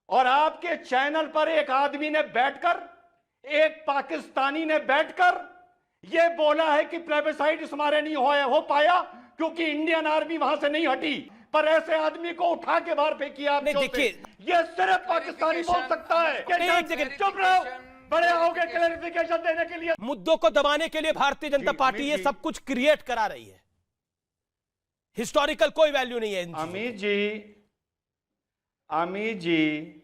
और आपके चैनल पर एक आदमी ने बैठकर, एक पाकिस्तानी ने बैठकर यह बोला है कि प्लेबिसाइड हमारे नहीं हो पाया क्योंकि इंडियन आर्मी वहां से नहीं हटी। पर ऐसे आदमी को उठा के बाहर फेंकिए आप। देखिए, ये सिर्फ पाकिस्तानी बोल सकता है। चुप रहो, बड़े आओगे क्लैरिफिकेशन देने के लिए। मुद्दों को दबाने के लिए भारतीय जनता पार्टी ये सब कुछ क्रिएट करा रही है। हिस्टोरिकल कोई वैल्यू नहीं है। अमित जी,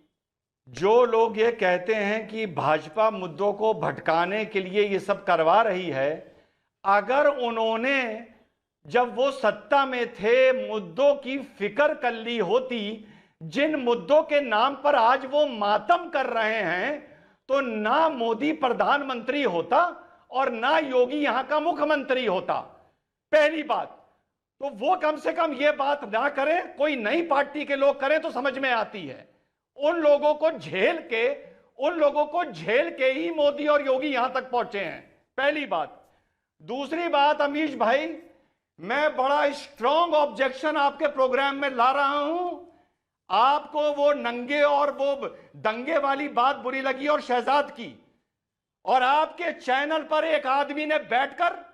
जो लोग ये कहते हैं कि भाजपा मुद्दों को भटकाने के लिए ये सब करवा रही है, अगर उन्होंने जब वो सत्ता में थे मुद्दों की फिक्र कर ली होती, जिन मुद्दों के नाम पर आज वो मातम कर रहे हैं, तो ना मोदी प्रधानमंत्री होता और ना योगी यहां का मुख्यमंत्री होता। पहली बात तो वो कम से कम ये बात ना करें, कोई नई पार्टी के लोग करें तो समझ में आती है। उन लोगों को झेल के ही मोदी और योगी यहां तक पहुंचे हैं। पहली बात। दूसरी बात, अमीश भाई, मैं बड़ा स्ट्रांग ऑब्जेक्शन आपके प्रोग्राम में ला रहा हूं। आपको वो नंगे और वो दंगे वाली बात बुरी लगी और शहजाद की, और आपके चैनल पर एक आदमी ने बैठकर,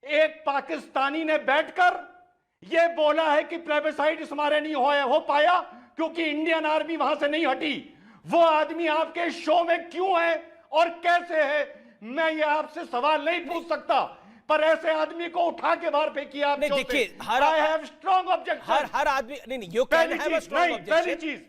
एक पाकिस्तानी ने बैठकर यह बोला है कि प्लेबिसाइड हमारे नहीं हो पाया क्योंकि इंडियन आर्मी वहां से नहीं हटी। वो आदमी आपके शो में क्यों है और कैसे है, मैं ये आपसे सवाल नहीं पूछ सकता, पर ऐसे आदमी को उठा के बाहर फेंकिए आप। नहीं, देखिए, आई हैव स्ट्रांग ऑब्जेक्शन। हर आदमी नहीं, you can have a strong objection. पहली चीज,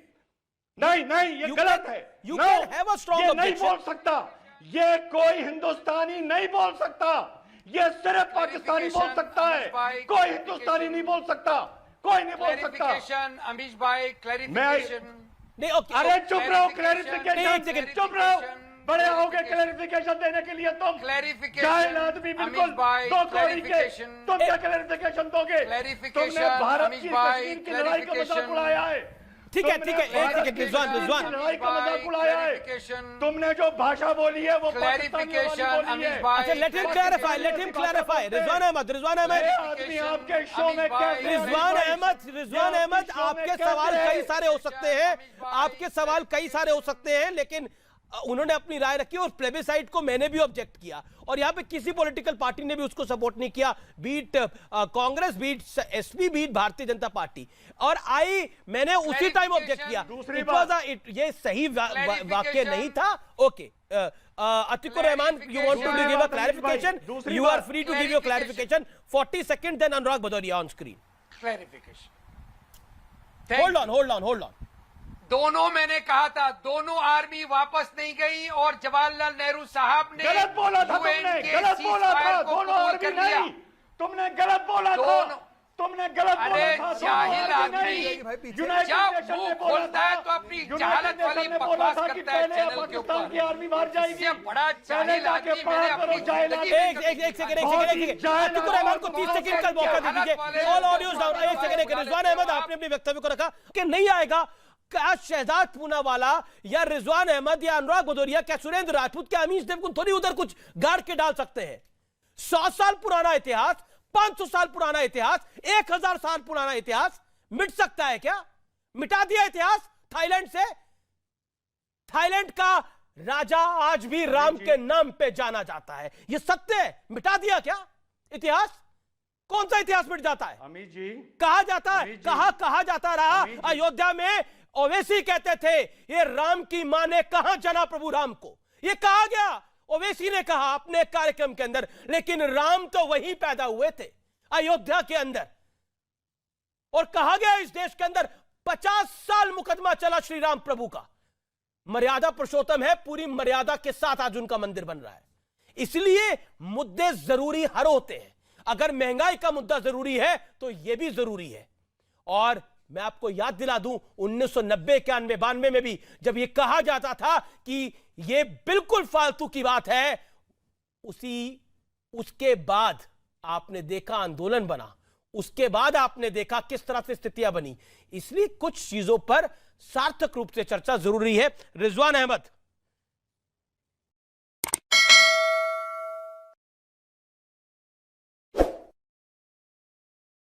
नहीं, ये गलत है। You can have a strong objection. नहीं बोल सकता, ये कोई हिंदुस्तानी नहीं बोल सकता, ये सिर्फ पाकिस्तानी बोल सकता है, कोई हिंदुस्तानी नहीं बोल सकता, कोई नहीं बोल सकता। अमीश भाई, क्लैरिफिकेशन। नहीं, अरे चुप रहो, क्लैरिफिकेशन, चुप रहो, बड़े आओगे क्लैरिफिकेशन देने के लिए। तुम जाहिल आदमी, बिल्कुल 2 कौड़ी के, तुम क्या क्लैरिफिकेशन दोगे? तुमने भारत की कश्मीर की लड़ाई का मजाक उड़ाया है। ठीक है, रिजवान लड़ाई का मजाक उड़ाया है। तुमने जो भाषा बोली है वो क्लैरिफिकेशन। अच्छा, let him clarify. Rizwan Ahmad, आदमी आपके शो में रिजवान अहमद, आपके सवाल कई सारे हो सकते हैं, आपके सवाल कई सारे हो सकते हैं, लेकिन उन्होंने अपनी राय रखी और प्लेबिसाइड को मैंने भी ऑब्जेक्ट किया, और यहां पे किसी पॉलिटिकल पार्टी ने भी उसको सपोर्ट नहीं किया, beat Congress, beat SP, beat Bharatiya Janata party. और मैंने उसी टाइम ऑब्जेक्ट किया। ये सही वाक्य नहीं था। Okay, Atiqur Rahman, you want to give a clarification, you are free to give your clarification. 40 second, then Anurag Bhadauria on screen. Clarification. Hold on. दोनों, मैंने कहा था, दोनों आर्मी वापस नहीं गई और जवाहरलाल नेहरू साहब ने गलत बोला था। तुमने गलत बोला था, दोनों आर्मी नहीं, तुमने गलत बोला था, तुमने गलत बोला था। जाहिल आदमी जब वो बोलता है तो अपनी जहालत वाली बकवास करता है चैनल के ऊपर। की आर्मी बाहर जाएगी, इससे बड़ा जाहिल आदमी मैंने अपनी एक सेकंड, अतिकुर रहमान को 30 सेकंड का मौका दे दीजिए। All audios down. एक सेकंड, रिजवान अहमद, आपने अपने वक्तव्य को रखा कि नहीं आएगा। क्या शहजाद पूनावाला या रिजवान अहमद या अनुराग भदौरिया, क्या सुरेंद्र राजपूत, क्या अमीश देवगन थोड़ी उधर कुछ गाड़ के डाल सकते हैं? 100 साल पुराना इतिहास, 500 साल पुराना इतिहास, 1000 साल पुराना इतिहास मिट सकता है क्या? मिटा दिया इतिहास थाईलैंड से। थाईलैंड का राजा आज भी राम के नाम पे जाना जाता है, यह सत्य है। मिटा दिया क्या इतिहास? कौन सा इतिहास मिट जाता है? अमित जी, कहा जाता है, कहा जाता रहा अयोध्या में ओवैसी कहते थे, ये राम की मां ने कहा जना प्रभु राम को, ये कहा गया, ओवैसी ने कहा अपने कार्यक्रम के अंदर, लेकिन राम तो वहीं पैदा हुए थे अयोध्या के अंदर। और कहा गया इस देश के अंदर 50 साल मुकदमा चला श्री राम प्रभु का। मर्यादा पुरुषोत्तम है, पूरी मर्यादा के साथ आज उनका मंदिर बन रहा है। इसलिए मुद्दे जरूरी हर होते हैं। अगर महंगाई का मुद्दा जरूरी है तो यह भी जरूरी है। और मैं आपको याद दिला दूं, 1990, 91, 92 में भी जब यह कहा जाता था कि यह बिल्कुल फालतू की बात है, उसके बाद आपने देखा आंदोलन बना, उसके बाद आपने देखा किस तरह से स्थितियां बनी। इसलिए कुछ चीजों पर सार्थक रूप से चर्चा जरूरी है। रिजवान अहमद,